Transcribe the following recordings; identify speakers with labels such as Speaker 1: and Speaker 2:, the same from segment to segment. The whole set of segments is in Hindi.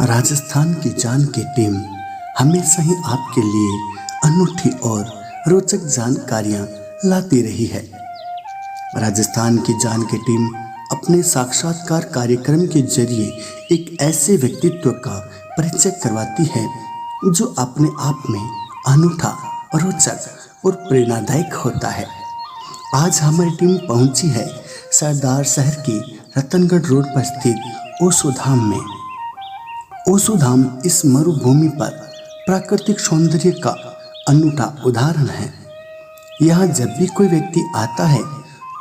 Speaker 1: राजस्थान की जानकी टीम हमेशा ही आपके लिए अनूठी और रोचक जानकारियां लाती रही है। राजस्थान की जानकी टीम अपने साक्षात्कार कार्यक्रम के जरिए एक ऐसे व्यक्तित्व का परिचय करवाती है जो अपने आप में अनूठा, रोचक और प्रेरणादायक होता है। आज हमारी टीम पहुंची है सरदार शहर की रतनगढ़ रोड पर स्थित ओशो धाम में। ओशो धाम इस मरुभूमि पर प्राकृतिक सौंदर्य का अनूठा उदाहरण है। यहाँ जब भी कोई व्यक्ति आता है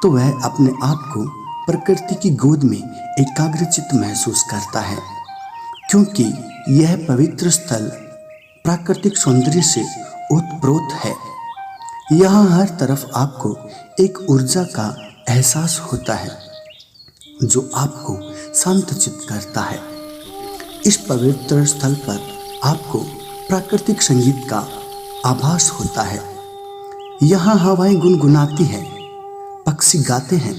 Speaker 1: तो वह अपने आप को प्रकृति की गोद में एकाग्रचित महसूस करता है, क्योंकि यह पवित्र स्थल प्राकृतिक सौंदर्य से ओतप्रोत है। यहाँ हर तरफ आपको एक ऊर्जा का एहसास होता है जो आपको शांतचित्त करता है। इस पवित्र स्थल पर आपको प्राकृतिक संगीत का आभास होता है। यहाँ हवाएं गुनगुनाती हैं, पक्षी गाते हैं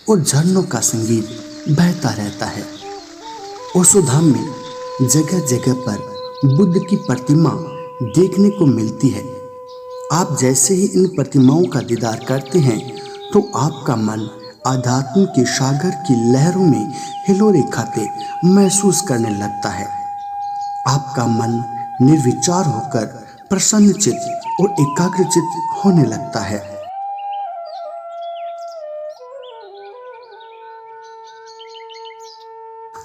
Speaker 1: और झरनों का संगीत बहता रहता है। ओशो धाम में जगह जगह पर बुद्ध की प्रतिमा देखने को मिलती है। आप जैसे ही इन प्रतिमाओं का दीदार करते हैं तो आपका मन आध्यात्म के सागर की लहरों में हिलोरे खाते महसूस करने लगता है। आपका मन निर्विचार होकर प्रसन्नचित्त और एकाग्रचित्त होने लगता है।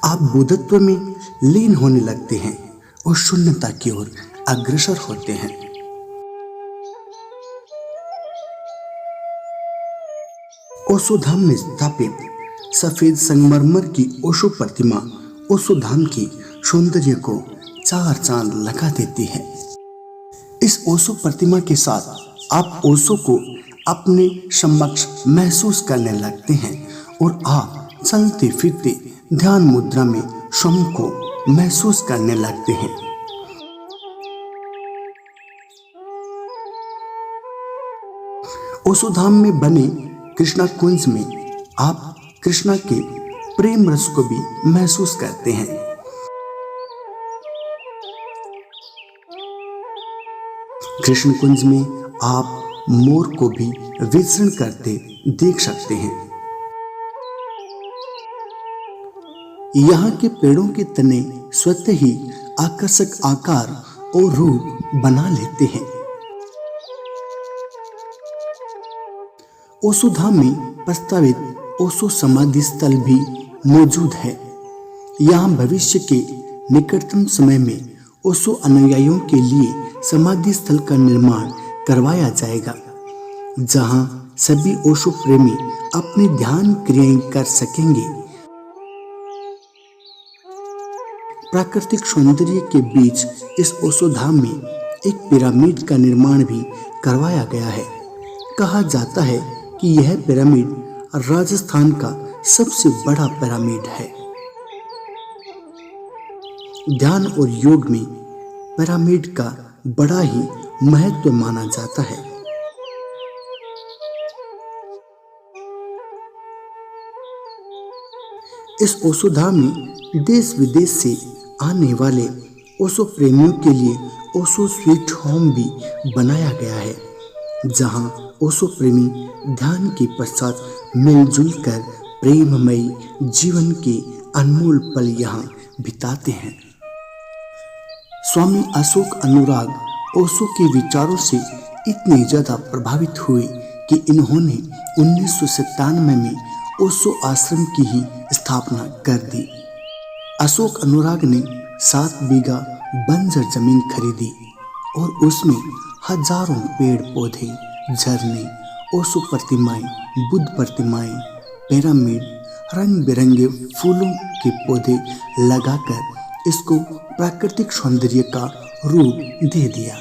Speaker 1: आप बुद्धत्व में लीन होने लगते हैं और शून्यता की ओर अग्रसर होते हैं। ओशो धाम में स्थापित सफेद संगमरमर की ओशो प्रतिमा ओशो धाम की सौंदर्य को चार चांद लगा देती है। इस ओशो प्रतिमा के साथ आप ओशो को अपने समक्ष महसूस करने लगते हैं और आप चलते फिरते ध्यान मुद्रा में स्वयं को महसूस करने लगते हैं। ओशो धाम में बने कृष्णा कुंज में आप कृष्णा के प्रेम रस को भी महसूस करते हैं। कृष्ण कुंज में आप मोर को भी विचरण करते देख सकते हैं। यहाँ के पेड़ों के तने स्वतः ही आकर्षक आकार और रूप बना लेते हैं। ओशो धाम में प्रस्तावित ओशो समाधि स्थल भी मौजूद है। यहाँ भविष्य के निकटतम समय में ओशो अनुयायियों के लिए समाधि स्थल का निर्माण करवाया जाएगा, जहाँ सभी ओशो प्रेमी अपनी ध्यान क्रियाएं कर सकेंगे। प्राकृतिक सौंदर्य के बीच इस ओशो धाम में एक पिरामिड का निर्माण भी करवाया गया है। कहा जाता है कि यह पिरामिड राजस्थान का सबसे बड़ा पिरामिड है। ध्यान और योग में पिरामिड का बड़ा ही महत्व माना जाता है। इस ओशो धाम में देश विदेश से आने वाले ओशो प्रेमियों के लिए ओशो स्वीट होम भी बनाया गया है, जहां ओशो प्रेमी ध्यान के पश्चात मिलजुल कर प्रेममयी जीवन के अनमोल पल यहाँ बिताते हैं। स्वामी अशोक अनुराग ओशो के विचारों से इतने ज्यादा प्रभावित हुए कि इन्होंने 1997 में ओशो आश्रम की ही स्थापना कर दी। अशोक अनुराग ने 7 बीघा बंजर जमीन खरीदी और उसमें हजारों पेड़ पौधे, झरने, ओशो प्रतिमाएं, बुद्ध प्रतिमाएं, पिरामिड, रंग बिरंगे फूलों के पौधे लगाकर इसको प्राकृतिक सौंदर्य का रूप दे दिया।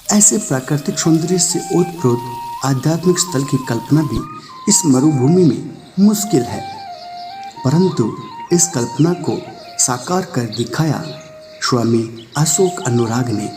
Speaker 1: ऐसे प्राकृतिक सौंदर्य से ओतप्रोत आध्यात्मिक स्थल की कल्पना भी इस मरुभूमि में मुश्किल है, परंतु इस कल्पना को साकार कर दिखाया स्वामी अशोक अनुराग ने।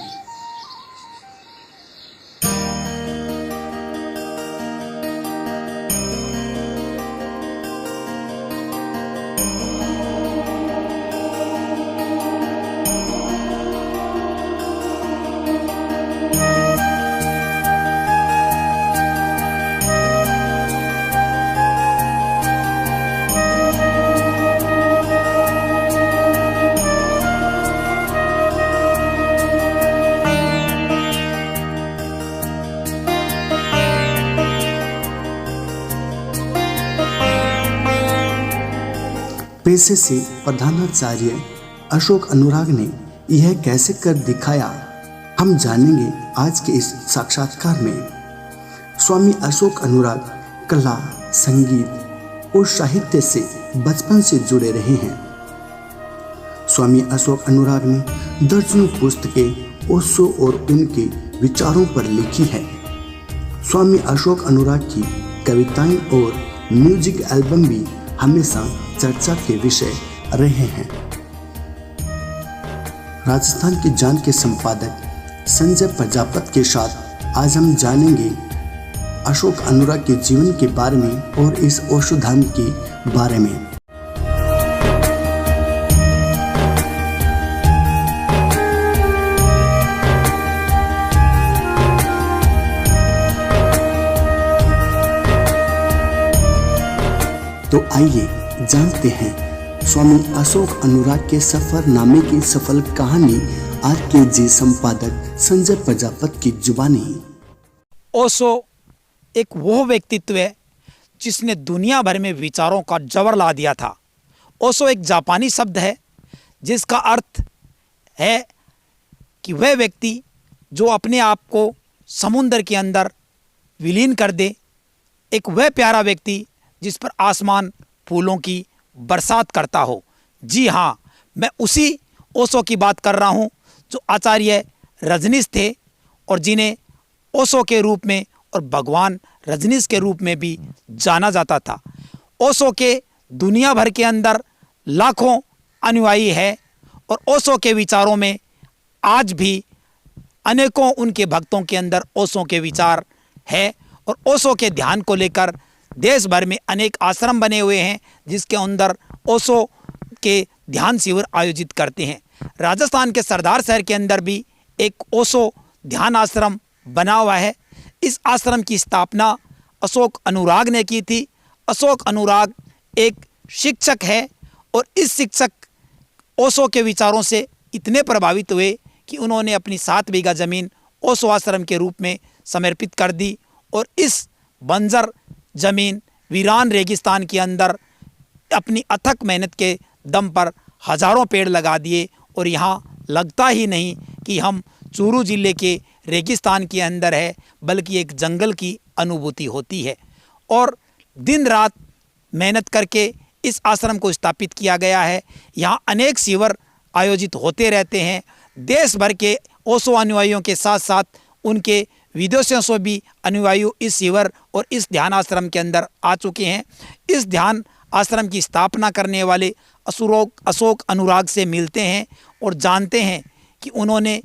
Speaker 1: पेशे से प्रधानाचार्य अशोक अनुराग ने यह कैसे कर दिखाया, हम जानेंगे आज के इस साक्षात्कार में। स्वामी अशोक अनुराग कला, संगीत और साहित्य से बचपन से जुड़े रहे हैं। स्वामी अशोक अनुराग ने दर्जनों पुस्तकें ओशो और उनके विचारों पर लिखी है। स्वामी अशोक अनुराग की कविताएं और म्यूजिक एल्बम भी हमेशा चर्चा के विषय रहे हैं। राजस्थान की जान के संपादक संजय प्रजापत के साथ आज हम जानेंगे अशोक अनुराग के जीवन के बारे में और इस ओशो धाम के बारे में। तो आइए जानते हैं स्वामी अशोक अनुराग के सफरनामे की सफल कहानी आज के जी संपादक संजय प्रजापत की जुबानी।
Speaker 2: ओशो एक वो व्यक्तित्व है जिसने दुनिया भर में विचारों का जवर ला दिया था। ओशो एक जापानी शब्द है जिसका अर्थ है कि वह व्यक्ति जो अपने आप को समुद्र के अंदर विलीन कर दे, एक वह प्यारा व्यक्ति जिस पर आसमान फूलों की बरसात करता हो। जी हाँ, मैं उसी ओशो की बात कर रहा हूँ जो आचार्य रजनीश थे और जिन्हें ओशो के रूप में और भगवान रजनीश के रूप में भी जाना जाता था। ओशो के दुनिया भर के अंदर लाखों अनुयायी है और ओशो के विचारों में आज भी अनेकों उनके भक्तों के अंदर ओशो के विचार है और ओशो के ध्यान को लेकर देश भर में अनेक आश्रम बने हुए हैं जिसके अंदर ओशो के ध्यान शिविर आयोजित करते हैं। राजस्थान के सरदार शहर के अंदर भी एक ओशो ध्यान आश्रम बना हुआ है। इस आश्रम की स्थापना अशोक अनुराग ने की थी। अशोक अनुराग एक शिक्षक है और इस शिक्षक ओशो के विचारों से इतने प्रभावित हुए कि उन्होंने अपनी 7 बीघा जमीन ओशो आश्रम के रूप में समर्पित कर दी और इस बंजर जमीन वीरान रेगिस्तान के अंदर अपनी अथक मेहनत के दम पर हजारों पेड़ लगा दिए और यहाँ लगता ही नहीं कि हम चूरू जिले के रेगिस्तान के अंदर है, बल्कि एक जंगल की अनुभूति होती है। और दिन रात मेहनत करके इस आश्रम को स्थापित किया गया है। यहाँ अनेक शिविर आयोजित होते रहते हैं। देश भर के ओशो अनुयायियों के साथ साथ उनके विदेशों से भी अनुयायी इस शिविर और इस ध्यान आश्रम के अंदर आ चुके हैं। इस ध्यान आश्रम की स्थापना करने वाले अशोक अनुराग से मिलते हैं और जानते हैं कि उन्होंने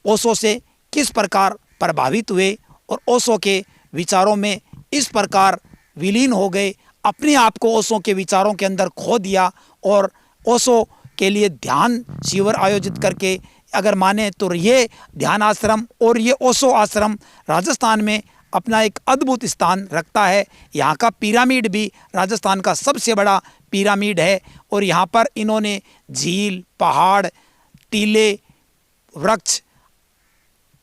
Speaker 2: ओशो से किस प्रकार प्रभावित हुए और ओशो के विचारों में इस प्रकार विलीन हो गए, अपने आप को ओशो के विचारों के अंदर खो दिया और ओशो के लिए ध्यान शिविर आयोजित करके, अगर माने तो ये ध्यान आश्रम और ये ओशो आश्रम राजस्थान में अपना एक अद्भुत स्थान रखता है। यहाँ का पिरामिड भी राजस्थान का सबसे बड़ा पिरामिड है और यहाँ पर इन्होंने झील, पहाड़, टीले, वृक्ष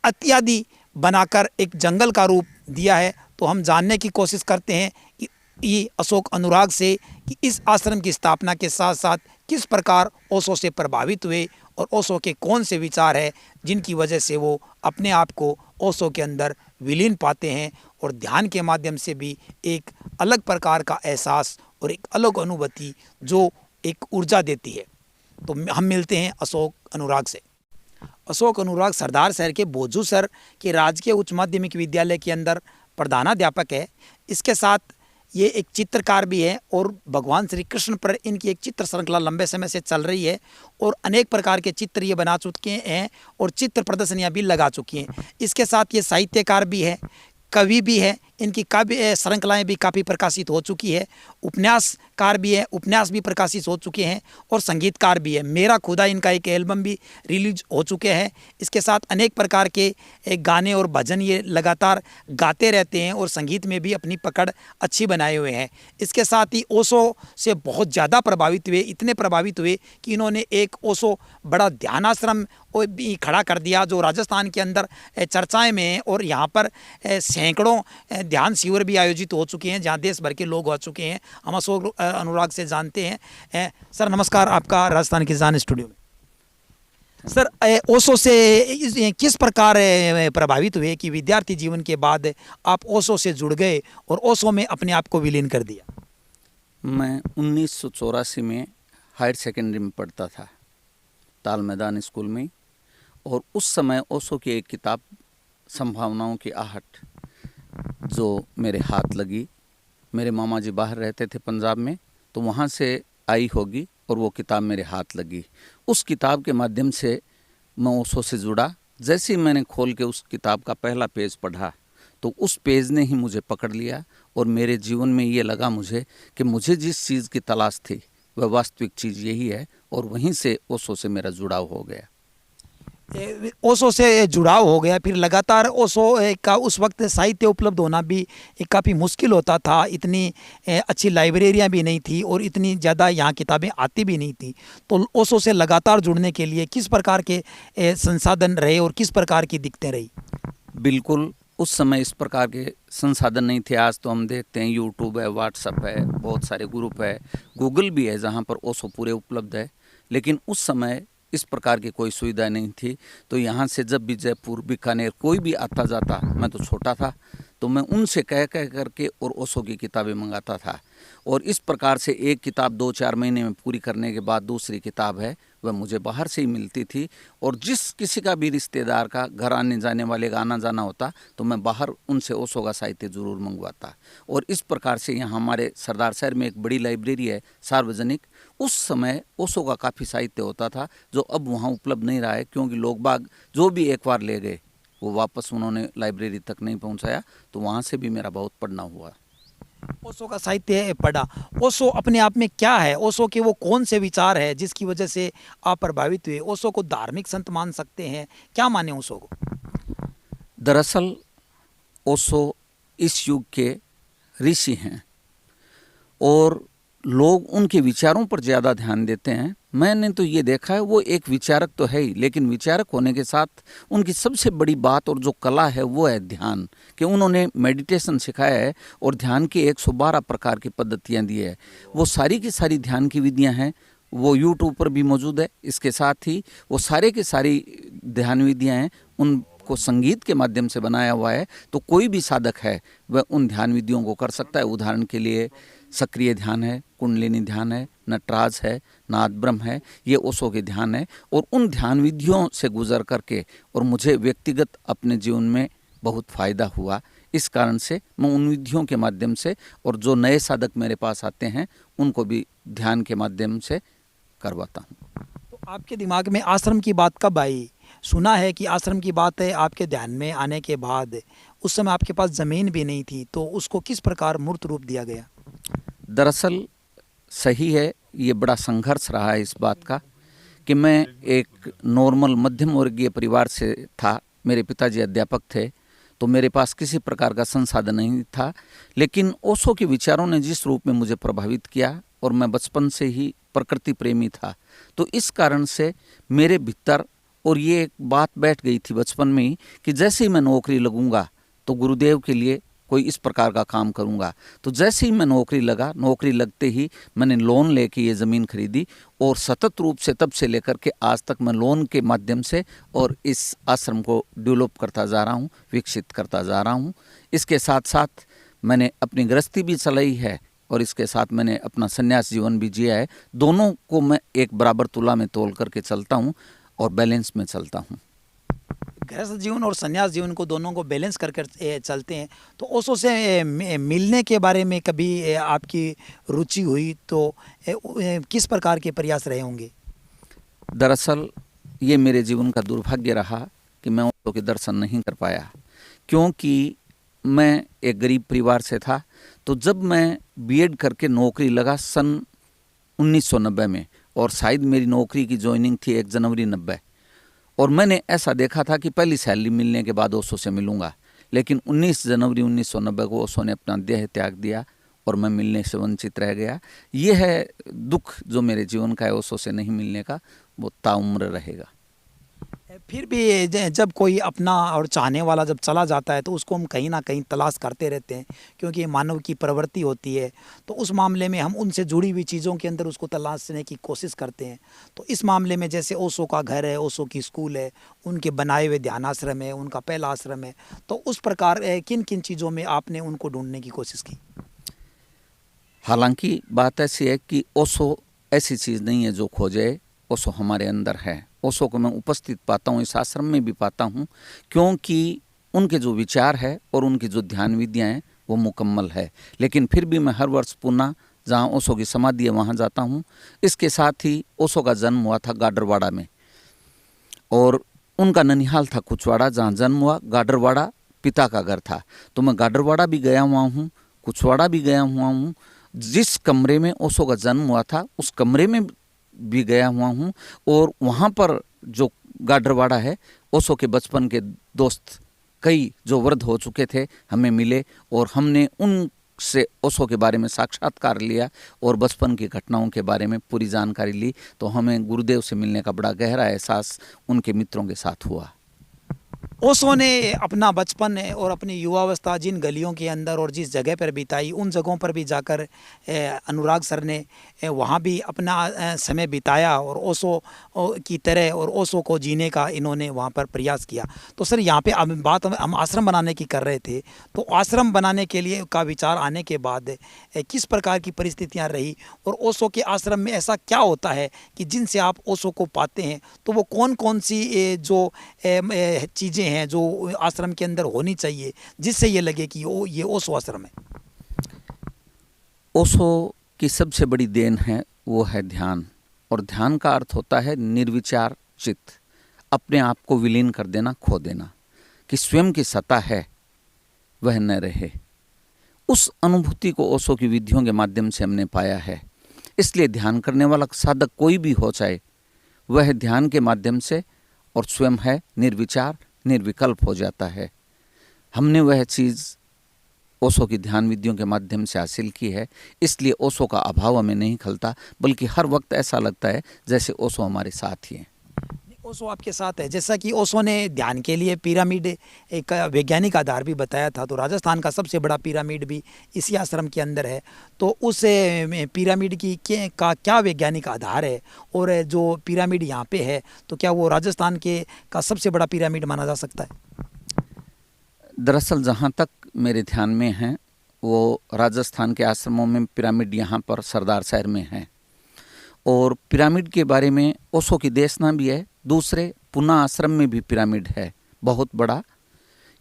Speaker 2: इत्यादि बनाकर एक जंगल का रूप दिया है। तो हम जानने की कोशिश करते हैं कि ये अशोक अनुराग से कि इस आश्रम की स्थापना के साथ साथ किस प्रकार ओशो से प्रभावित हुए और ओशो के कौन से विचार हैं जिनकी वजह से वो अपने आप को ओशो के अंदर विलीन पाते हैं और ध्यान के माध्यम से भी एक अलग प्रकार का एहसास और एक अलग अनुभूति जो एक ऊर्जा देती है। तो हम मिलते हैं अशोक अनुराग से। अशोक अनुराग सरदार शहर के बोजूसर के राजकीय उच्च माध्यमिक विद्यालय के अंदर प्रधानाध्यापक है। इसके साथ ये एक चित्रकार भी है और भगवान श्री कृष्ण पर इनकी एक चित्र श्रृंखला लंबे समय से चल रही है और अनेक प्रकार के चित्र ये बना चुके हैं और चित्र प्रदर्शनियाँ भी लगा चुकी हैं। इसके साथ ये साहित्यकार भी है, कवि भी है, इनकी काव्य श्रृंखलाएँ भी काफ़ी प्रकाशित हो चुकी है, उपन्यासकार भी है, उपन्यास भी प्रकाशित हो चुके हैं और संगीतकार भी है। मेरा खुदा इनका एक एल्बम भी रिलीज हो चुके हैं। इसके साथ अनेक प्रकार के गाने और भजन ये लगातार गाते रहते हैं और संगीत में भी अपनी पकड़ अच्छी बनाए हुए हैं। इसके साथ ही ओशो से बहुत ज़्यादा प्रभावित हुए, इतने प्रभावित हुए कि इन्होंने एक ओशो बड़ा ध्यान आश्रम भी खड़ा कर दिया जो राजस्थान के अंदर चर्चाएं में है और यहाँ पर सैकड़ों ध्यान शिविर भी आयोजित हो चुके हैं जहां देश भर के लोग आ चुके हैं। हम अशोक अनुराग से जानते हैं। सर नमस्कार, आपका राजस्थान किसान स्टूडियो में। सर ओशो से किस प्रकार प्रभावित हुए कि विद्यार्थी जीवन के बाद आप ओशो से जुड़ गए और ओशो में अपने आप को विलीन कर दिया?
Speaker 3: मैं 1984 में हायर सेकेंडरी में पढ़ता था, ताल मैदान स्कूल में। और उस समय ओशो की एक किताब संभावनाओं की आहट जो मेरे हाथ लगी। मेरे मामा जी बाहर रहते थे पंजाब में, तो वहाँ से आई होगी और वो किताब मेरे हाथ लगी। उस किताब के माध्यम से मैं ओशो से जुड़ा। जैसे ही मैंने खोल के उस किताब का पहला पेज पढ़ा तो उस पेज ने ही मुझे पकड़ लिया और मेरे जीवन में ये लगा मुझे कि मुझे जिस चीज़ की तलाश थी वह वास्तविक चीज़ यही है, और वहीं से ओशो से मेरा जुड़ाव हो गया।
Speaker 2: ओशो से जुड़ाव हो गया, फिर लगातार ओशो का उस वक्त साहित्य उपलब्ध होना भी काफ़ी मुश्किल होता था। इतनी अच्छी लाइब्रेरियां भी नहीं थी और इतनी ज़्यादा यहाँ किताबें आती भी नहीं थी। तो ओशो से लगातार जुड़ने के लिए किस प्रकार के संसाधन रहे और किस प्रकार की दिक्कतें रही?
Speaker 3: बिल्कुल, उस समय इस प्रकार के संसाधन नहीं थे। आज तो हम देखते हैं यूट्यूब है, व्हाट्सएप है, बहुत सारे ग्रुप है, गूगल भी है जहाँ पर ओशो पूरे उपलब्ध है। लेकिन उस समय इस प्रकार की कोई सुविधा नहीं थी। तो यहाँ से जब भी जयपुर, बीकानेर कोई भी आता जाता, मैं तो छोटा था, तो मैं उनसे कह करके और ओशो की किताबें मंगाता था। और इस प्रकार से एक किताब 2-4 महीने में पूरी करने के बाद दूसरी किताब है वह मुझे बाहर से ही मिलती थी। और जिस किसी का भी रिश्तेदार का घर आने जाने वाले का आना जाना होता तो मैं बाहर उनसे ओशो का साहित्य ज़रूर मंगवाता। और इस प्रकार से यहाँ हमारे सरदार शहर में एक बड़ी लाइब्रेरी है सार्वजनिक। उस समय ओशो का काफ़ी साहित्य होता था जो अब वहाँ उपलब्ध नहीं रहा है, क्योंकि लोग बाग जो भी एक बार ले गए वो वापस उन्होंने लाइब्रेरी तक नहीं पहुँचाया। तो वहाँ से भी मेरा बहुत पढ़ना हुआ।
Speaker 2: ओशो का साहित्य पढ़ा। ओशो अपने आप में क्या है? ओशो के वो कौन से विचार है जिसकी वजह से आप प्रभावित हुए? ओशो को धार्मिक संत मान सकते हैं, क्या माने ओशो को?
Speaker 3: दरअसल ओशो इस युग के ऋषि हैं और लोग उनके विचारों पर ज़्यादा ध्यान देते हैं। मैंने तो ये देखा है, वो एक विचारक तो है ही, लेकिन विचारक होने के साथ उनकी सबसे बड़ी बात और जो कला है वो है ध्यान। कि उन्होंने मेडिटेशन सिखाया है और ध्यान की 112 प्रकार की पद्धतियाँ दी है। वो सारी की सारी ध्यान की विधियाँ हैं, वो यूट्यूब पर भी मौजूद है। इसके साथ ही वो सारे की सारी ध्यान विधियाँ हैं, उनको संगीत के माध्यम से बनाया हुआ है। तो कोई भी साधक है वह उन ध्यान विधियों को कर सकता है। उदाहरण के लिए सक्रिय ध्यान है, कुंडलिनी ध्यान है, नटराज है, नाद ब्रह्म है, ये ओशो के ध्यान है। और उन ध्यान विधियों से गुजर करके और मुझे व्यक्तिगत अपने जीवन में बहुत फ़ायदा हुआ। इस कारण से मैं उन विधियों के माध्यम से और जो नए साधक मेरे पास आते हैं उनको भी ध्यान के माध्यम से करवाता हूँ।
Speaker 2: तो आपके दिमाग में आश्रम की बात कब आई? सुना है कि आश्रम की बात है आपके ध्यान में आने के बाद। उस समय आपके पास ज़मीन भी नहीं थी, तो उसको किस प्रकार मूर्त रूप दिया गया?
Speaker 3: दरअसल सही है, ये बड़ा संघर्ष रहा है इस बात का कि मैं एक नॉर्मल मध्यम वर्गीय परिवार से था। मेरे पिताजी अध्यापक थे, तो मेरे पास किसी प्रकार का संसाधन नहीं था। लेकिन ओशो के विचारों ने जिस रूप में मुझे प्रभावित किया, और मैं बचपन से ही प्रकृति प्रेमी था, तो इस कारण से मेरे भीतर और ये एक बात बैठ गई थी बचपन में ही कि जैसे ही मैं नौकरी लगूंगा तो गुरुदेव के लिए कोई इस प्रकार का काम करूंगा। तो जैसे ही मैं नौकरी लगा, नौकरी लगते ही मैंने लोन लेके ये ज़मीन खरीदी और सतत रूप से तब से लेकर के आज तक मैं लोन के माध्यम से और इस आश्रम को डेवलप करता जा रहा हूँ, विकसित करता जा रहा हूँ। इसके साथ साथ मैंने अपनी गृहस्थी भी चलाई है और इसके साथ मैंने अपना संन्यास जीवन भी जिया है। दोनों को मैं एक बराबर तुला में तोल करके चलता हूँ और बैलेंस में चलता हूँ।
Speaker 2: गृहस्थ जीवन और संन्यास जीवन को दोनों को बैलेंस कर चलते हैं। तो ओशो से मिलने के बारे में कभी आपकी रुचि हुई तो किस प्रकार के प्रयास रहे होंगे?
Speaker 3: दरअसल ये मेरे जीवन का दुर्भाग्य रहा कि मैं ओशो के दर्शन नहीं कर पाया, क्योंकि मैं एक गरीब परिवार से था। तो जब मैं बीएड करके नौकरी लगा सन 1990 में, और शायद मेरी नौकरी की ज्वाइनिंग थी 1 जनवरी 90, और मैंने ऐसा देखा था कि पहली सैलरी मिलने के बाद ओशो से मिलूंगा। लेकिन 19 जनवरी 1990 को ओशो ने अपना देह त्याग दिया और मैं मिलने से वंचित रह गया। ये है दुख जो मेरे जीवन का है, ओशो से नहीं मिलने का, वो ताउम्र रहेगा।
Speaker 2: फिर भी जब कोई अपना और चाहने वाला जब चला जाता है तो उसको हम कहीं ना कहीं तलाश करते रहते हैं, क्योंकि ये मानव की प्रवृत्ति होती है। तो उस मामले में हम उनसे जुड़ी हुई चीज़ों के अंदर उसको तलाशने की कोशिश करते हैं। तो इस मामले में जैसे ओशो का घर है, ओशो की स्कूल है, उनके बनाए हुए ध्यानाश्रम है, उनका पहला आश्रम है, तो उस प्रकार किन किन चीज़ों में आपने उनको ढूंढने की कोशिश की?
Speaker 3: हालांकि बात ऐसी है कि ओशो ऐसी चीज़ नहीं है जो खोजे, ओशो हमारे अंदर है। ओशो को मैं उपस्थित पाता हूँ, इस आश्रम में भी पाता हूँ, क्योंकि उनके जो विचार है और उनकी जो ध्यान विधियाँ हैं वो मुकम्मल है। लेकिन फिर भी मैं हर वर्ष पुणे जहाँ ओशो की समाधि है वहाँ जाता हूँ। इसके साथ ही ओशो का जन्म हुआ था गाडरवाड़ा में, और उनका ननिहाल था कुछवाड़ा, जहाँ जन्म हुआ। गाडरवाड़ा पिता का घर था, तो मैं गाडरवाड़ा भी गया हुआ हूँ, कुछवाड़ा भी गया हुआ हूँ। जिस कमरे में ओशो का जन्म हुआ था उस कमरे में भी गया हुआ हूँ, और वहाँ पर जो गाडरवाड़ा है, ओशो के बचपन के दोस्त कई जो वृद्ध हो चुके थे हमें मिले, और हमने उनसे ओशो के बारे में साक्षात्कार लिया और बचपन की घटनाओं के बारे में पूरी जानकारी ली। तो हमें गुरुदेव से मिलने का बड़ा गहरा एहसास उनके मित्रों के साथ हुआ।
Speaker 2: ओशो ने अपना बचपन और अपनी युवावस्था जिन गलियों के अंदर और जिस जगह पर बिताई, उन जगहों पर भी जाकर अनुराग सर ने वहाँ भी अपना समय बिताया, और ओशो की तरह और ओशो को जीने का इन्होंने वहाँ पर प्रयास किया। तो सर यहाँ पे अब बात हम आश्रम बनाने की कर रहे थे, तो आश्रम बनाने के लिए का विचार आने के बाद किस प्रकार की परिस्थितियाँ रही, और ओशो के आश्रम में ऐसा क्या होता है कि जिनसे आप ओशो को पाते हैं, तो वो कौन कौन सी जो चीज़ें हैं जो आश्रम के अंदर होनी चाहिए जिससे ये लगे कि ये ओशो आश्रम है?
Speaker 3: ओशो की सबसे बड़ी देन है वो है ध्यान, और ध्यान का अर्थ होता है निर्विचार चित्त, अपने आप को विलीन कर देना, खो देना, कि स्वयं की सत्ता है वह न रहे। उस अनुभूति को ओशो की विधियों के माध्यम से हमने पाया है। इसलिए ध्यान करने वाला साधक कोई भी हो चाहे, वह ध्यान के माध्यम से और स्वयं है निर्विचार, निर्विकल्प हो जाता है। हमने वह चीज़ ओशो की ध्यान विधियों के माध्यम से हासिल की है। इसलिए ओशो का अभाव हमें नहीं खलता, बल्कि हर वक्त ऐसा लगता है जैसे ओशो हमारे साथ ही हैं।
Speaker 2: ओशो आपके साथ है। जैसा कि ओशो ने ध्यान के लिए पिरामिड एक वैज्ञानिक आधार भी बताया था, तो राजस्थान का सबसे बड़ा पिरामिड भी इसी आश्रम के अंदर है। तो उस पिरामिड की का क्या वैज्ञानिक आधार है, और जो पिरामिड यहाँ पे है तो क्या वो राजस्थान के का सबसे बड़ा पिरामिड माना जा सकता है?
Speaker 3: दरअसल जहाँ तक मेरे ध्यान में है, वो राजस्थान के आश्रमों में पिरामिड यहाँ पर सरदार शहर में है, और पिरामिड के बारे में ओशो की देशना भी है। दूसरे पुणे आश्रम में भी पिरामिड है बहुत बड़ा।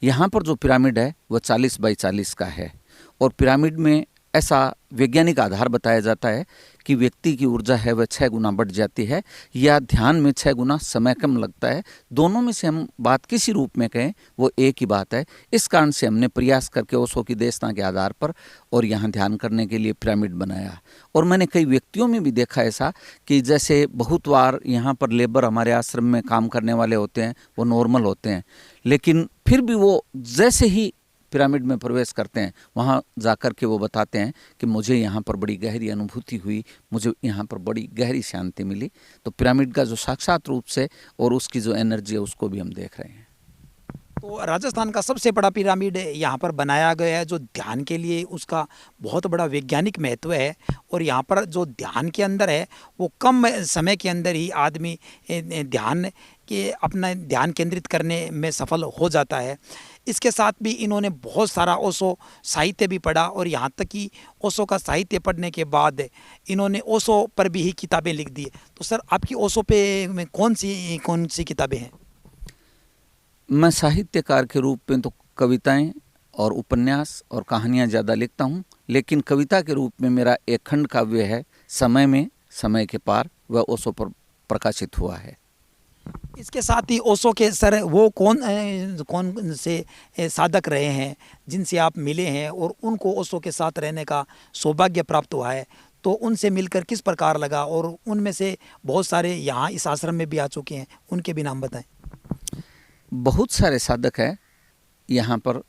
Speaker 3: यहाँ पर जो पिरामिड है वह 40 बाई 40 का है, और पिरामिड में ऐसा वैज्ञानिक आधार बताया जाता है कि व्यक्ति की ऊर्जा है वह 6 गुना बढ़ जाती है, या ध्यान में 6 गुना समय कम लगता है। दोनों में से हम बात किसी रूप में कहें वो एक ही बात है। इस कारण से हमने प्रयास करके ओशो की देशना के आधार पर और यहाँ ध्यान करने के लिए पिरामिड बनाया। और मैंने कई व्यक्तियों में भी देखा ऐसा कि जैसे बहुत बार यहाँ पर लेबर हमारे आश्रम में काम करने वाले होते हैं, वो नॉर्मल होते हैं, लेकिन फिर भी वो जैसे ही पिरामिड में प्रवेश करते हैं वहाँ जाकर के वो बताते हैं कि मुझे यहाँ पर बड़ी गहरी अनुभूति हुई, मुझे यहाँ पर बड़ी गहरी शांति मिली। तो पिरामिड का जो साक्षात रूप से और उसकी जो एनर्जी है उसको भी हम देख रहे हैं।
Speaker 2: तो राजस्थान का सबसे बड़ा पिरामिड यहाँ पर बनाया गया है, जो ध्यान के लिए उसका बहुत बड़ा वैज्ञानिक महत्व है, और यहाँ पर जो ध्यान के अंदर है वो कम समय के अंदर ही आदमी ध्यान के अपना ध्यान केंद्रित करने में सफल हो जाता है। इसके साथ भी इन्होंने बहुत सारा ओशो साहित्य भी पढ़ा, और यहाँ तक कि ओशो का साहित्य पढ़ने के बाद इन्होंने ओशो पर भी ही किताबें लिख दी। तो सर आपकी ओशो पे में कौन सी किताबें हैं?
Speaker 3: मैं साहित्यकार के रूप में तो कविताएं और उपन्यास और कहानियां ज़्यादा लिखता हूं, लेकिन कविता के रूप में मेरा एक खंड काव्य है समय में समय के पार, वह ओशो पर प्रकाशित हुआ है।
Speaker 2: इसके साथ ही ओशो के सर वो कौन से साधक रहे हैं जिनसे आप मिले हैं और उनको ओशो के साथ रहने का सौभाग्य प्राप्त हुआ है, तो उनसे मिलकर किस प्रकार लगा, और उनमें से बहुत सारे यहाँ इस आश्रम में भी आ चुके हैं, उनके भी नाम बताएं।
Speaker 3: बहुत सारे साधक हैं यहाँ पर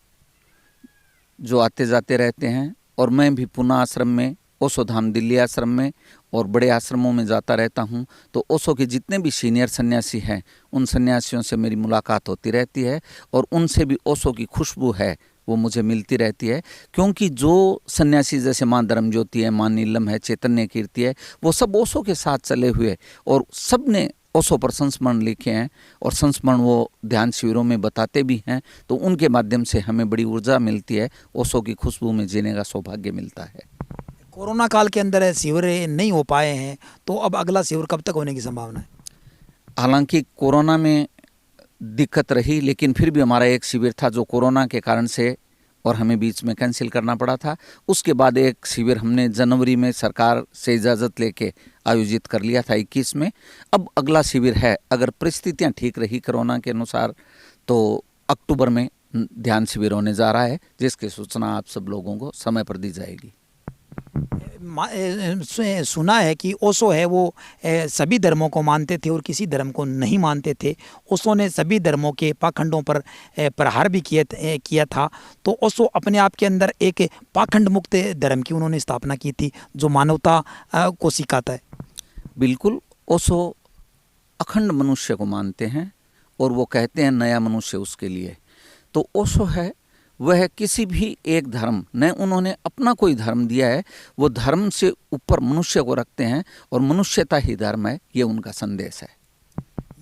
Speaker 3: जो आते जाते रहते हैं, और मैं भी पुणे आश्रम में ओशो धाम दिल्ली आश्रम में और बड़े आश्रमों में जाता रहता हूँ, तो ओशो के जितने भी सीनियर सन्यासी हैं उन सन्यासियों से मेरी मुलाकात होती रहती है और उनसे भी ओशो की खुशबू है वो मुझे मिलती रहती है। क्योंकि जो सन्यासी जैसे माँ धर्मज्योति है, माँ नीलम है, चैतन्य कीर्ति है, वो सब ओशो के साथ चले हुए और सब ने ओशो पर संस्मरण लिखे हैं और संस्मरण वो ध्यान शिविरों में बताते भी हैं, तो उनके माध्यम से हमें बड़ी ऊर्जा मिलती है, ओशो की खुशबू में जीने का सौभाग्य मिलता है।
Speaker 2: कोरोना काल के अंदर शिविर नहीं हो पाए हैं, तो अब अगला शिविर कब तक होने की संभावना है?
Speaker 3: हालांकि कोरोना में दिक्कत रही, लेकिन फिर भी हमारा एक शिविर था जो कोरोना के कारण से और हमें बीच में कैंसिल करना पड़ा था। उसके बाद एक शिविर हमने जनवरी में सरकार से इजाज़त लेके आयोजित कर लिया था 21 में। अब अगला शिविर है, अगर परिस्थितियां ठीक रही कोरोना के अनुसार, तो अक्टूबर में ध्यान शिविर होने जा रहा है, जिसकी सूचना आप सब लोगों को समय पर दी जाएगी।
Speaker 2: सुना है कि ओशो है वो सभी धर्मों को मानते थे और किसी धर्म को नहीं मानते थे। ओशो ने सभी धर्मों के पाखंडों पर प्रहार भी किया था। तो ओशो अपने आप के अंदर एक पाखंड मुक्त धर्म की उन्होंने स्थापना की थी जो मानवता को सिखाता है।
Speaker 3: बिल्कुल, ओशो अखंड मनुष्य को मानते हैं और वो कहते हैं नया मनुष्य उसके लिए। तो ओशो है वह किसी भी एक धर्म न उन्होंने अपना कोई धर्म दिया है, वो धर्म से ऊपर मनुष्य को रखते हैं और मनुष्यता ही धर्म है, ये उनका संदेश है।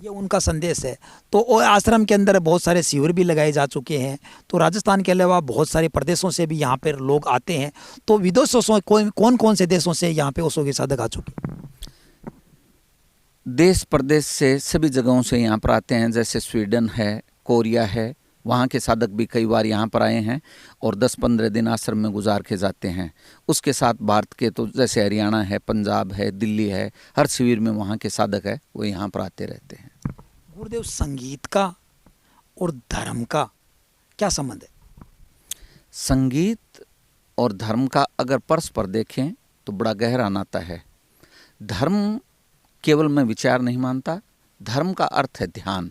Speaker 2: ये उनका संदेश है। तो आश्रम के अंदर बहुत सारे शिविर भी लगाए जा चुके हैं, तो राजस्थान के अलावा बहुत सारे प्रदेशों से भी यहाँ पर लोग आते हैं। तो विदेशों से कौन कौन से देशों से यहाँ पे ओशो के साधक आ चुके हैं?
Speaker 3: देश प्रदेश से सभी जगहों से यहाँ पर आते हैं, जैसे स्वीडन है, कोरिया है, वहाँ के साधक भी कई बार यहाँ पर आए हैं और 10-15 दिन आश्रम में गुजार के जाते हैं। उसके साथ भारत के तो जैसे हरियाणा है, पंजाब है, दिल्ली है, हर शिविर में वहाँ के साधक है वो यहाँ पर आते रहते हैं।
Speaker 2: गुरुदेव, संगीत का और धर्म का क्या संबंध है?
Speaker 3: संगीत और धर्म का अगर परस्पर देखें तो बड़ा गहरा नाता है। धर्म केवल मैं विचार नहीं मानता, धर्म का अर्थ है ध्यान।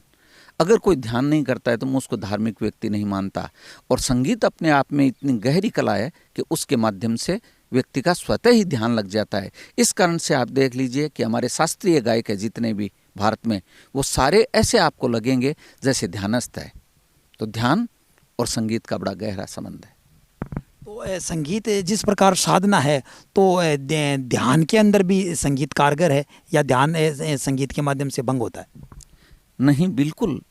Speaker 3: अगर कोई ध्यान नहीं करता है तो मैं उसको धार्मिक व्यक्ति नहीं मानता। और संगीत अपने आप में इतनी गहरी कला है कि उसके माध्यम से व्यक्ति का स्वतः ही ध्यान लग जाता है। इस कारण से आप देख लीजिए कि हमारे शास्त्रीय गायक है जितने भी भारत में, वो सारे ऐसे आपको लगेंगे जैसे ध्यानस्थ है। तो ध्यान और संगीत का बड़ा गहरा संबंध है।
Speaker 2: तो संगीत जिस प्रकार साधना है, तो ध्यान के अंदर भी संगीत कारगर है या ध्यान संगीत के माध्यम से भंग होता है?
Speaker 3: नहीं, बिल्कुल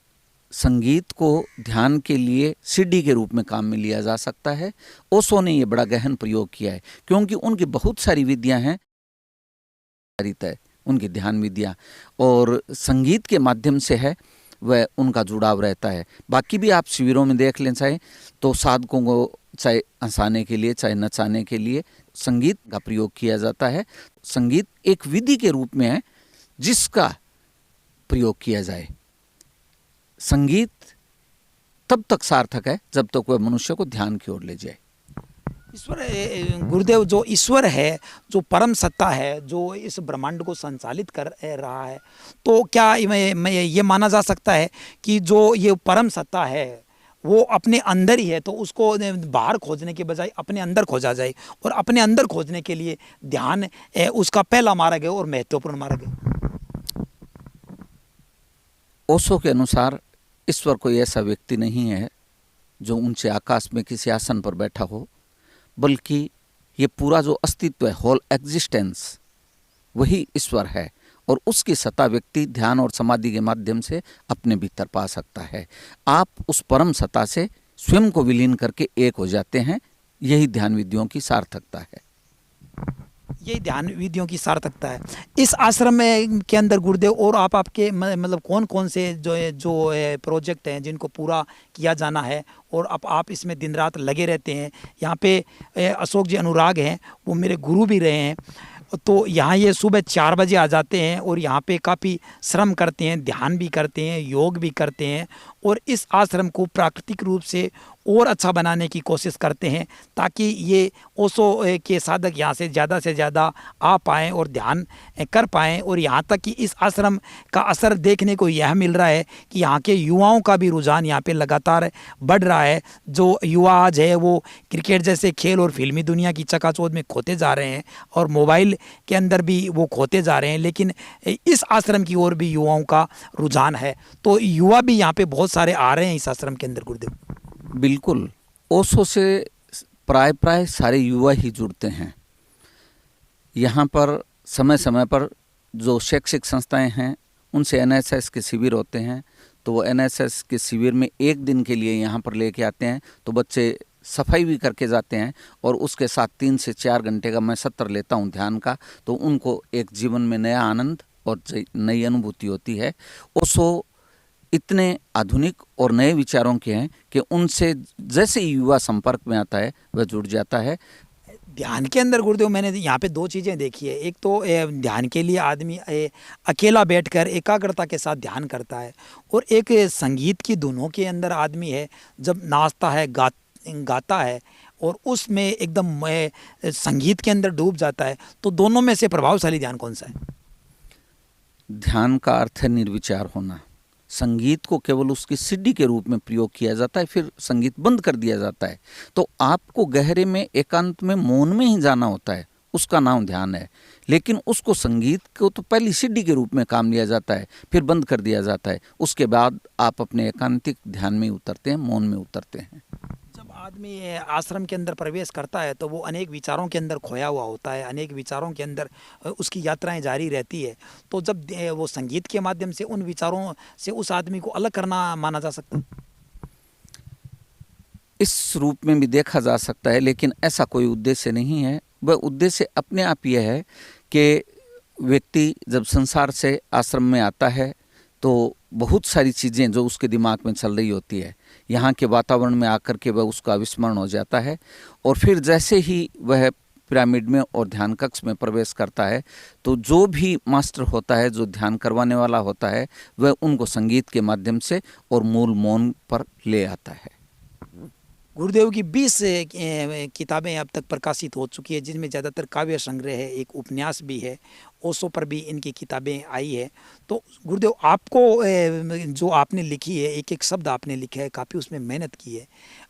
Speaker 3: संगीत को ध्यान के लिए सीढ़ी के रूप में काम में लिया जा सकता है। ओशो ने ये बड़ा गहन प्रयोग किया है, क्योंकि उनकी बहुत सारी विधियां हैं, उनकी ध्यान विधियां, और संगीत के माध्यम से है वह उनका जुड़ाव रहता है। बाकी भी आप शिविरों में देख लें, चाहे तो साधकों को चाहे हंसाने के लिए चाहे नचाने के लिए संगीत का प्रयोग किया जाता है। संगीत एक विधि के रूप में है जिसका प्रयोग किया जाए। संगीत तब तक सार्थक है जब तक वह मनुष्य को ध्यान की ओर ले जाए।
Speaker 2: ईश्वर, गुरुदेव, जो ईश्वर है, जो परम सत्ता है, जो इस ब्रह्मांड को संचालित कर रहा है, तो क्या ये माना जा सकता है कि जो ये परम सत्ता है वो अपने अंदर ही है, तो उसको बाहर खोजने के बजाय अपने अंदर खोजा जाए, और अपने अंदर खोजने के लिए ध्यान उसका पहला मार्ग है और महत्वपूर्ण मार्ग है?
Speaker 3: ओशो के अनुसार ईश्वर कोई ऐसा व्यक्ति नहीं है जो ऊंचे आकाश में किसी आसन पर बैठा हो, बल्कि ये पूरा जो अस्तित्व है, होल एग्जिस्टेंस, वही ईश्वर है। और उसकी सत्ता व्यक्ति ध्यान और समाधि के माध्यम से अपने भीतर पा सकता है। आप उस परम सत्ता से स्वयं को विलीन करके एक हो जाते हैं। यही ध्यान विधियों की सार्थकता है।
Speaker 2: यही ध्यान विधियों की सार्थकता है। इस आश्रम में के अंदर गुरुदेव, और आपके मतलब कौन कौन से जो प्रोजेक्ट हैं जिनको पूरा किया जाना है, और आप इसमें दिन रात लगे रहते हैं? यहाँ पे अशोक जी अनुराग हैं, वो मेरे गुरु भी रहे हैं। तो यहाँ ये सुबह 4 बजे आ जाते हैं और यहाँ पे काफ़ी श्रम करते हैं, ध्यान भी करते हैं, योग भी करते हैं, और इस आश्रम को प्राकृतिक रूप से और अच्छा बनाने की कोशिश करते हैं, ताकि ये ओशो के साधक यहाँ से ज़्यादा आ पाएँ और ध्यान कर पाएँ। और यहाँ तक कि इस आश्रम का असर देखने को यह मिल रहा है कि यहाँ के युवाओं का भी रुझान यहाँ पे लगातार बढ़ रहा है। जो युवा आज है वो क्रिकेट जैसे खेल और फिल्मी दुनिया की चकाचौंध में खोते जा रहे हैं और मोबाइल के अंदर भी वो खोते जा रहे हैं, लेकिन इस आश्रम की ओर भी युवाओं का रुझान है। तो युवा भी यहाँ पे बहुत सारे आ रहे हैं इस आश्रम के अंदर गुरुदेव।
Speaker 3: बिल्कुल, ओशो से प्राय सारे युवा ही जुड़ते हैं। यहाँ पर समय समय पर जो शैक्षिक संस्थाएं हैं उनसे एनएसएस के शिविर होते हैं, तो वो एनएसएस के शिविर में एक दिन के लिए यहाँ पर लेके आते हैं, तो बच्चे सफाई भी करके जाते हैं और उसके साथ 3 से 4 घंटे का मैं सत्र लेता हूँ ध्यान का, तो उनको एक जीवन में नया आनंद और नई अनुभूति होती है। ओशो इतने आधुनिक और नए विचारों के हैं कि उनसे जैसे ही युवा संपर्क में आता है वह जुड़ जाता है।
Speaker 2: ध्यान के अंदर गुरुदेव मैंने यहाँ पे 2 चीज़ें देखी है। एक तो ध्यान के लिए आदमी अकेला बैठकर एकाग्रता के साथ ध्यान करता है, और एक संगीत की धुनों के अंदर आदमी है जब नाचता है, गाता है और उसमें एकदम संगीत के अंदर डूब जाता है। तो दोनों में से प्रभावशाली ध्यान कौन सा है?
Speaker 3: ध्यान का अर्थ है निर्विचार होना। संगीत को केवल उसकी सीढ़ी के रूप में प्रयोग किया जाता है, फिर संगीत बंद कर दिया जाता है। तो आपको गहरे में एकांत में मौन में ही जाना होता है, उसका नाम ध्यान है। लेकिन उसको संगीत को तो पहली सीढ़ी के रूप में काम लिया जाता है, फिर बंद कर दिया जाता है। उसके बाद आप अपने एकांतिक ध्यान में उतरते हैं, मौन में उतरते हैं।
Speaker 2: जब आदमी आश्रम के अंदर प्रवेश करता है तो वो अनेक विचारों के अंदर खोया हुआ होता है, अनेक विचारों के अंदर उसकी यात्राएं जारी रहती है। तो जब वो संगीत के माध्यम से उन विचारों से उस आदमी को अलग करना माना जा सकता है।
Speaker 3: इस रूप में भी देखा जा सकता है, लेकिन ऐसा कोई उद्देश्य नहीं है। वह उद्देश्य अपने आप यह है कि व्यक्ति जब संसार से आश्रम में आता है तो बहुत सारी चीज़ें जो उसके दिमाग में चल रही होती है, यहाँ के वातावरण में आकर के वह उसका विस्मरण हो जाता है। और फिर जैसे ही वह पिरामिड में और ध्यान कक्ष में प्रवेश करता है तो जो भी मास्टर होता है, जो ध्यान करवाने वाला होता है, वह उनको संगीत के माध्यम से और मूल मौन पर ले आता है।
Speaker 2: गुरुदेव की 20 किताबें अब तक प्रकाशित हो चुकी है, जिनमें ज़्यादातर काव्य संग्रह है, एक उपन्यास भी है, ओशो पर भी इनकी किताबें आई है। तो गुरुदेव आपको जो आपने लिखी है, एक एक शब्द आपने लिखा है, काफ़ी उसमें मेहनत की है,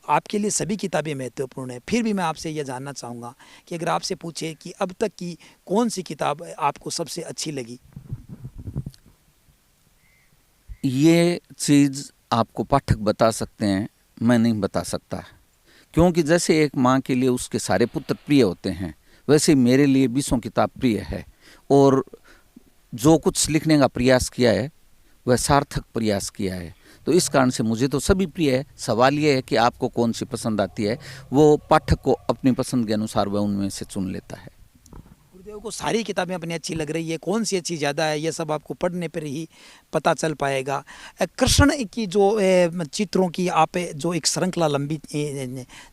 Speaker 2: आपके लिए सभी किताबें महत्वपूर्ण है। फिर भी मैं आपसे यह जानना चाहूँगा कि अगर आपसे पूछे कि अब तक की कौन सी किताब आपको सबसे अच्छी लगी?
Speaker 3: ये चीज़ आपको पाठक बता सकते हैं, मैं नहीं बता सकता, क्योंकि जैसे एक माँ के लिए उसके सारे पुत्र प्रिय होते हैं, वैसे मेरे लिए 20 किताब प्रिय है। और जो कुछ लिखने का प्रयास किया है वह सार्थक प्रयास किया है। तो इस कारण से मुझे तो सभी प्रिय है। सवाल ये है कि आपको कौन सी पसंद आती है, वो पाठक को अपनी पसंद के अनुसार वह उनमें से चुन लेता है।
Speaker 2: गुरुदेव को सारी किताबें अपनी अच्छी लग रही है, कौन सी अच्छी ज़्यादा है ये सब आपको पढ़ने पर ही पता चल पाएगा। कृष्ण की जो चित्रों की आप जो एक श्रृंखला लंबी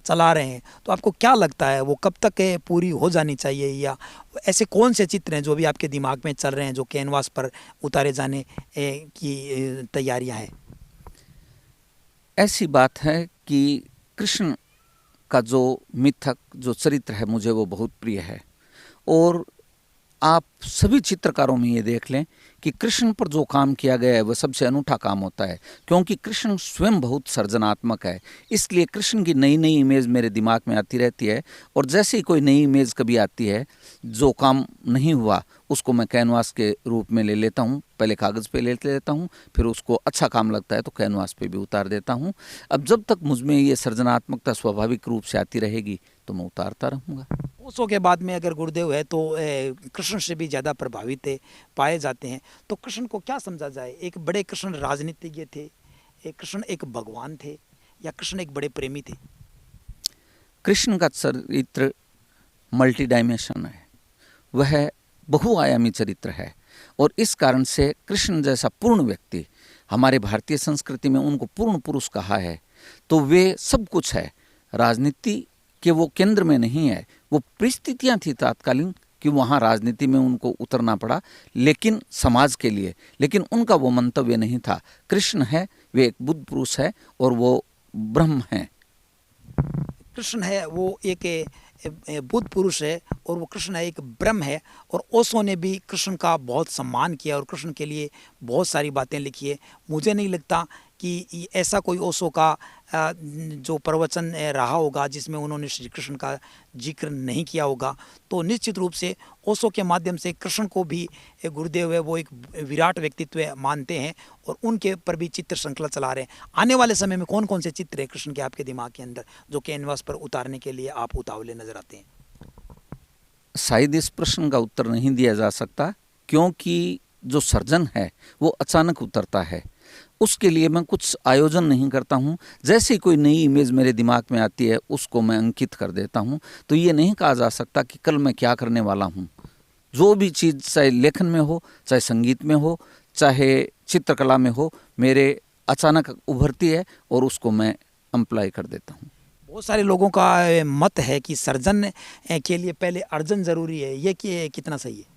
Speaker 2: चला रहे हैं, तो आपको क्या लगता है वो कब तक पूरी हो जानी चाहिए, या ऐसे कौन से चित्र हैं जो भी आपके दिमाग में चल रहे हैं, जो कैनवास पर उतारे जाने की तैयारियां हैं?
Speaker 3: ऐसी बात है कि कृष्ण का जो मिथक, जो चरित्र है, मुझे वो बहुत प्रिय है। और आप सभी चित्रकारों में ये देख लें कि कृष्ण पर जो काम किया गया है वह सबसे अनूठा काम होता है, क्योंकि कृष्ण स्वयं बहुत सृजनात्मक है। इसलिए कृष्ण की नई नई इमेज मेरे दिमाग में आती रहती है, और जैसे ही कोई नई इमेज कभी आती है, जो काम नहीं हुआ उसको मैं कैनवास के रूप में ले लेता हूँ। पहले कागज़ पे ले लेता हूँ, फिर उसको अच्छा काम लगता है तो कैनवास पे भी उतार देता हूँ। अब जब तक मुझ में ये सृजनात्मकता स्वाभाविक रूप से आती रहेगी तो मैं उतारता रहूँगा।
Speaker 2: ओशो के बाद में अगर गुरुदेव है तो कृष्ण से भी ज़्यादा प्रभावित पाए जाते हैं। तो कृष्ण को क्या समझा जाए? एक बड़े कृष्ण राजनीतिज्ञ थे, एक कृष्ण एक भगवान थे, या कृष्ण एक बड़े प्रेमी थे?
Speaker 3: कृष्ण का चरित्र मल्टी डायमेंशन है, वह बहुआयामी चरित्र है। और इस कारण से कृष्ण जैसा पूर्ण व्यक्ति, हमारे भारतीय संस्कृति में उनको पूर्ण पुरुष कहा है। तो वे सब कुछ है, राजनीति के वो केंद्र में नहीं है। वो परिस्थितियाँ थी तात्कालीन कि वहाँ राजनीति में उनको उतरना पड़ा, लेकिन समाज के लिए, लेकिन उनका वो मंतव्य नहीं था। कृष्ण है, वे एक बुद्ध पुरुष है और वो ब्रह्म हैं।
Speaker 2: कृष्ण है वो एक बुद्ध पुरुष है और वो कृष्ण है एक ब्रह्म है। और ओशो ने भी कृष्ण का बहुत सम्मान किया और कृष्ण के लिए बहुत सारी बातें लिखी है। मुझे नहीं लगता कि ऐसा कोई ओशो का जो प्रवचन रहा होगा जिसमें उन्होंने श्री कृष्ण का जिक्र नहीं किया होगा। तो निश्चित रूप से ओशो के माध्यम से कृष्ण को भी गुरुदेव है वो एक विराट व्यक्तित्व मानते हैं और उनके पर भी चित्र श्रृंखला चला रहे हैं। आने वाले समय में कौन कौन से चित्र हैं कृष्ण के आपके दिमाग के अंदर जो कैनवास पर उतारने के लिए आप उतावले नजर आते हैं?
Speaker 3: शायद इस प्रश्न का उत्तर नहीं दिया जा सकता, क्योंकि जो सर्जन है वो अचानक उतरता है। उसके लिए मैं कुछ आयोजन नहीं करता हूँ। जैसे ही कोई नई इमेज मेरे दिमाग में आती है उसको मैं अंकित कर देता हूँ। तो ये नहीं कहा जा सकता कि कल मैं क्या करने वाला हूँ। जो भी चीज़ चाहे लेखन में हो, चाहे संगीत में हो, चाहे चित्रकला में हो, मेरे अचानक उभरती है और उसको मैं अप्लाई कर देता हूँ।
Speaker 2: बहुत सारे लोगों का मत है कि सर्जन के लिए पहले अर्जन ज़रूरी है, ये कि कितना सही है?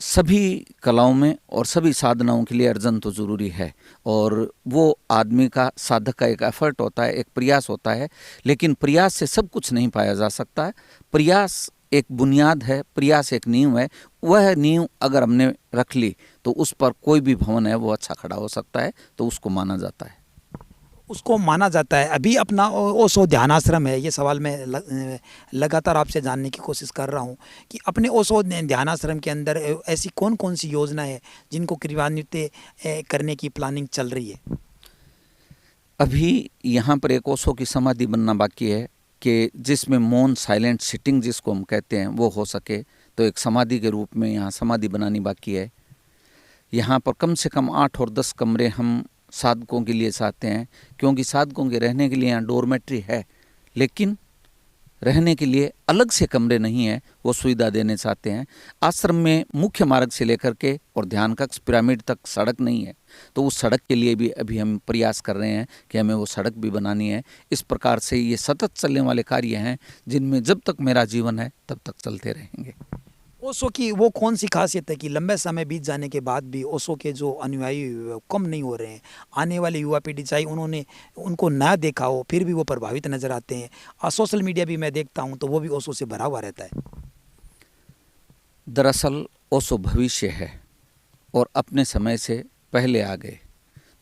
Speaker 3: सभी कलाओं में और सभी साधनाओं के लिए अर्जन तो ज़रूरी है, और वो आदमी का, साधक का एक एफर्ट होता है, एक प्रयास होता है। लेकिन प्रयास से सब कुछ नहीं पाया जा सकता है। प्रयास एक बुनियाद है, प्रयास एक नींव है। वह नींव अगर हमने रख ली तो उस पर कोई भी भवन है वो अच्छा खड़ा हो सकता है, तो उसको माना जाता है।
Speaker 2: उसको माना जाता है। अभी अपना ओशो ध्यानाश्रम है, ये सवाल मैं लगातार आपसे जानने की कोशिश कर रहा हूँ कि अपने ओशो ध्यानाश्रम के अंदर ऐसी कौन कौन सी योजना है जिनको क्रियान्वित करने की प्लानिंग चल रही है?
Speaker 3: अभी यहाँ पर एक ओशो की समाधि बनना बाकी है कि जिसमें मौन, साइलेंट सिटिंग जिसको हम कहते हैं वो हो सके, तो एक समाधि के रूप में यहाँ समाधि बनानी बाकी है। यहाँ पर कम से कम 8 और 10 कमरे हम साधकों के लिए चाहते हैं, क्योंकि साधकों के रहने के लिए यहाँ डोरमेट्री है, लेकिन रहने के लिए अलग से कमरे नहीं है, वो सुविधा देने चाहते हैं। आश्रम में मुख्य मार्ग से लेकर के और ध्यान कक्ष, पिरामिड तक सड़क नहीं है, तो उस सड़क के लिए भी अभी हम प्रयास कर रहे हैं कि हमें वो सड़क भी बनानी है। इस प्रकार से ये सतत चलने वाले कार्य हैं जिनमें जब तक मेरा जीवन है तब तक चलते रहेंगे।
Speaker 2: ओशो की वो कौन सी खासियत है कि लंबे समय बीत जाने के बाद भी ओशो के जो अनुयायी कम नहीं हो रहे हैं? आने वाली युवा पीढ़ी चाहे उन्होंने उनको ना देखा हो फिर भी वो प्रभावित नज़र आते हैं। और सोशल मीडिया भी मैं देखता हूँ तो वो भी ओशो से भरा हुआ रहता है।
Speaker 3: दरअसल ओशो भविष्य है और अपने समय से पहले आ गए,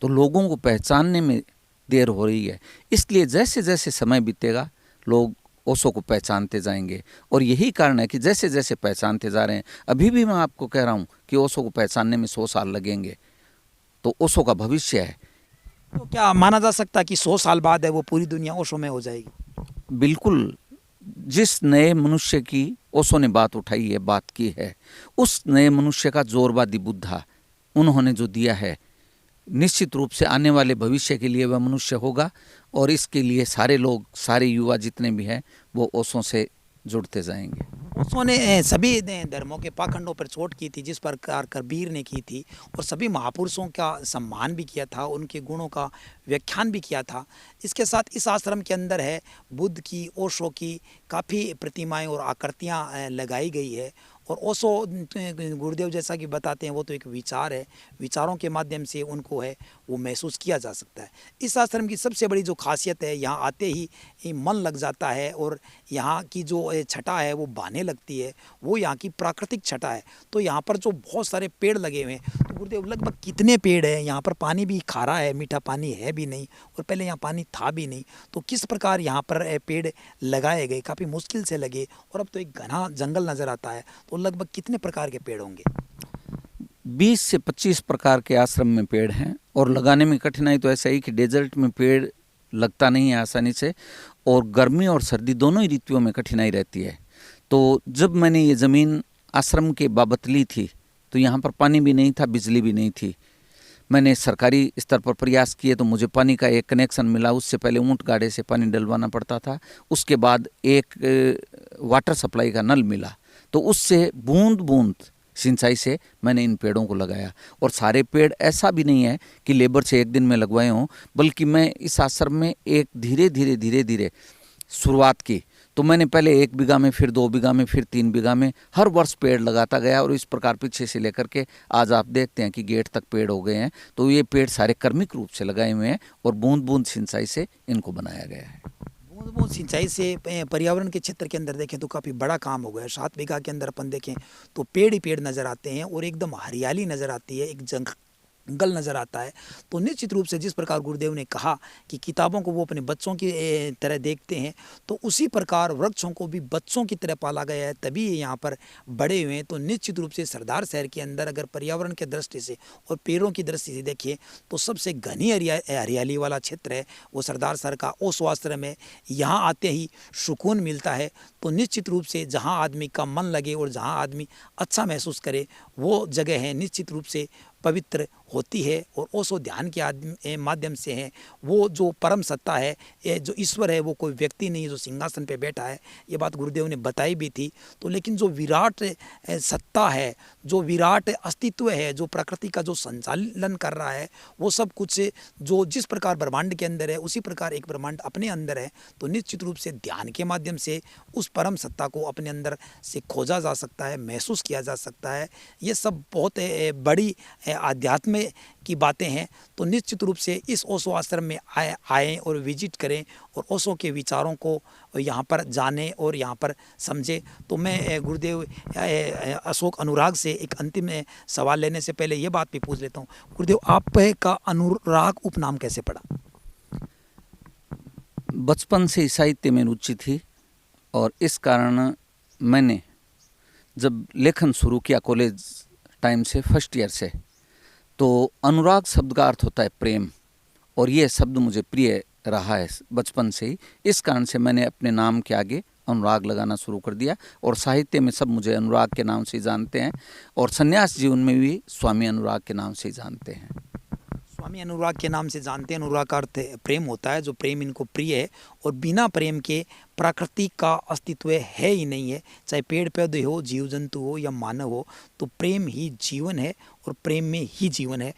Speaker 3: तो लोगों को पहचानने में देर हो रही है। इसलिए जैसे जैसे समय बीतेगा लोग ओशो को पहचानते जाएंगे, और यही कारण है कि जैसे जैसे पहचानते जा रहे हैं, अभी भी मैं आपको कह रहा हूँ कि ओशो को पहचानने में 100 साल लगेंगे, तो ओशो का भविष्य है।
Speaker 2: तो क्या माना जा सकता है कि 100 साल बाद है वो पूरी दुनिया ओशो में हो जाएगी?
Speaker 3: बिल्कुल। जिस नए मनुष्य की ओशो ने बात उठाई है, बात की है, उस नए मनुष्य का जोरवादी बुद्धा उन्होंने जो दिया है, निश्चित रूप से आने वाले भविष्य के लिए वह मनुष्य होगा। और इसके लिए सारे लोग, सारे युवा जितने भी हैं, वो ओशो से जुड़ते जाएंगे।
Speaker 2: ओशो ने सभी धर्मों के पाखंडों पर चोट की थी जिस प्रकार कबीर ने की थी, और सभी महापुरुषों का सम्मान भी किया था, उनके गुणों का व्याख्यान भी किया था। इसके साथ इस आश्रम के अंदर है बुद्ध की, ओशो की काफ़ी प्रतिमाएं और आकृतियां लगाई गई है। और ओशो गुरुदेव जैसा कि बताते हैं वो तो एक विचार है, विचारों के माध्यम से उनको है वो महसूस किया जा सकता है। इस आश्रम की सबसे बड़ी जो खासियत है, यहाँ आते ही मन लग जाता है और यहाँ की जो छटा है वो बहने लगती है, वो यहाँ की प्राकृतिक छटा है। तो यहाँ पर जो बहुत सारे पेड़ लगे हुए हैं, तो गुरुदेव लगभग कितने पेड़ हैं यहाँ पर? पानी भी खारा है, मीठा पानी है भी नहीं, और पहले यहाँ पानी था भी नहीं। तो किस प्रकार यहाँ पर पेड़ लगाए गए? काफ़ी मुश्किल से लगे, और अब तो एक घना जंगल नज़र आता है। तो लगभग कितने प्रकार के पेड़ होंगे?
Speaker 3: 20 से 25 प्रकार के आश्रम में पेड़ हैं, और लगाने में कठिनाई तो ऐसा ही कि डेजर्ट में पेड़ लगता नहीं है आसानी से, और गर्मी और सर्दी दोनों ही ऋतुओं में कठिनाई रहती है। तो जब मैंने ये ज़मीन आश्रम के बाबत ली थी तो यहाँ पर पानी भी नहीं था, बिजली भी नहीं थी। मैंने सरकारी स्तर पर प्रयास किए तो मुझे पानी का एक कनेक्शन मिला। उससे पहले ऊँट गाड़े से पानी डलवाना पड़ता था। उसके बाद एक वाटर सप्लाई का नल मिला, तो उससे बूंद बूंद सिंचाई से मैंने इन पेड़ों को लगाया। और सारे पेड़ ऐसा भी नहीं है कि लेबर से एक दिन में लगवाए हों, बल्कि मैं इस आश्रम में एक धीरे धीरे शुरुआत की। तो मैंने पहले 1 बीघा में, फिर 2 बीघा में, फिर 3 बीघा में हर वर्ष पेड़ लगाता गया, और इस प्रकार पीछे से लेकर के आज आप देखते हैं कि गेट तक पेड़ हो गए हैं। तो ये पेड़ सारे कर्मिक रूप से लगाए हुए हैं और बूंद बूंद सिंचाई से इनको बनाया गया है।
Speaker 2: बूंद सिंचाई से पर्यावरण के क्षेत्र के अंदर देखें तो काफ़ी बड़ा काम हो गया। 7 बीघा के अंदर अपन देखें तो पेड़ ही पेड़ नज़र आते हैं और एकदम हरियाली नज़र आती है, एक जंगल नज़र आता है। तो निश्चित रूप से जिस प्रकार गुरुदेव ने कहा कि किताबों को वो अपने बच्चों की तरह देखते हैं, तो उसी प्रकार वृक्षों को भी बच्चों की तरह पाला गया है, तभी ये यहाँ पर बड़े हुए हैं। तो निश्चित रूप से सरदार शहर के अंदर अगर पर्यावरण की दृष्टि से और पेड़ों की दृष्टि से देखें तो सबसे घनी हरियाली वाला क्षेत्र है वो सरदार शहर का ओशो आश्रम है। यहाँ आते ही सुकून मिलता है। तो निश्चित रूप से जहाँ आदमी का मन लगे और जहाँ आदमी अच्छा महसूस करे वो जगह है निश्चित रूप से पवित्र होती है। और ओशो ध्यान के माध्यम से है, वो जो परम सत्ता है, ये जो ईश्वर है वो कोई व्यक्ति नहीं है जो सिंहासन पे बैठा है, ये बात गुरुदेव ने बताई भी थी। तो लेकिन जो विराट सत्ता है, जो विराट अस्तित्व है, जो प्रकृति का जो संचालन कर रहा है, वो सब कुछ जो जिस प्रकार ब्रह्मांड के अंदर है उसी प्रकार एक ब्रह्मांड अपने अंदर है। तो निश्चित रूप से ध्यान के माध्यम से उस परम सत्ता को अपने अंदर से खोजा जा सकता है, महसूस किया जा सकता है। ये सब बहुत बड़ी आध्यात्म की बातें हैं। तो निश्चित रूप से इस ओशो आश्रम में आएँ और विजिट करें और ओशो के विचारों को यहाँ पर जानें और यहाँ पर समझें। तो मैं गुरुदेव अशोक अनुराग से एक अंतिम सवाल लेने से पहले ये बात भी पूछ लेता हूँ, गुरुदेव आप का अनुराग उपनाम कैसे पड़ा?
Speaker 3: बचपन से ही साहित्य में रुचि थी और इस कारण मैंने जब लेखन शुरू किया कॉलेज टाइम से, फर्स्ट ईयर से, तो अनुराग शब्द का अर्थ होता है प्रेम, और ये शब्द मुझे प्रिय रहा है बचपन से ही। इस कारण से मैंने अपने नाम के आगे अनुराग लगाना शुरू कर दिया और साहित्य में सब मुझे अनुराग के नाम से ही जानते हैं और संन्यास जीवन में भी स्वामी अनुराग के नाम से ही जानते हैं।
Speaker 2: स्वामी अनुराग के नाम से जानते हैं। अनुराग का अर्थ प्रेम होता है, जो प्रेम इनको प्रिय है और बिना प्रेम के प्रकृति का अस्तित्व है ही नहीं है। चाहे पेड़ पौधे हो, जीव जंतु हो या मानव हो, तो प्रेम ही जीवन है और प्रेम में ही जीवन है।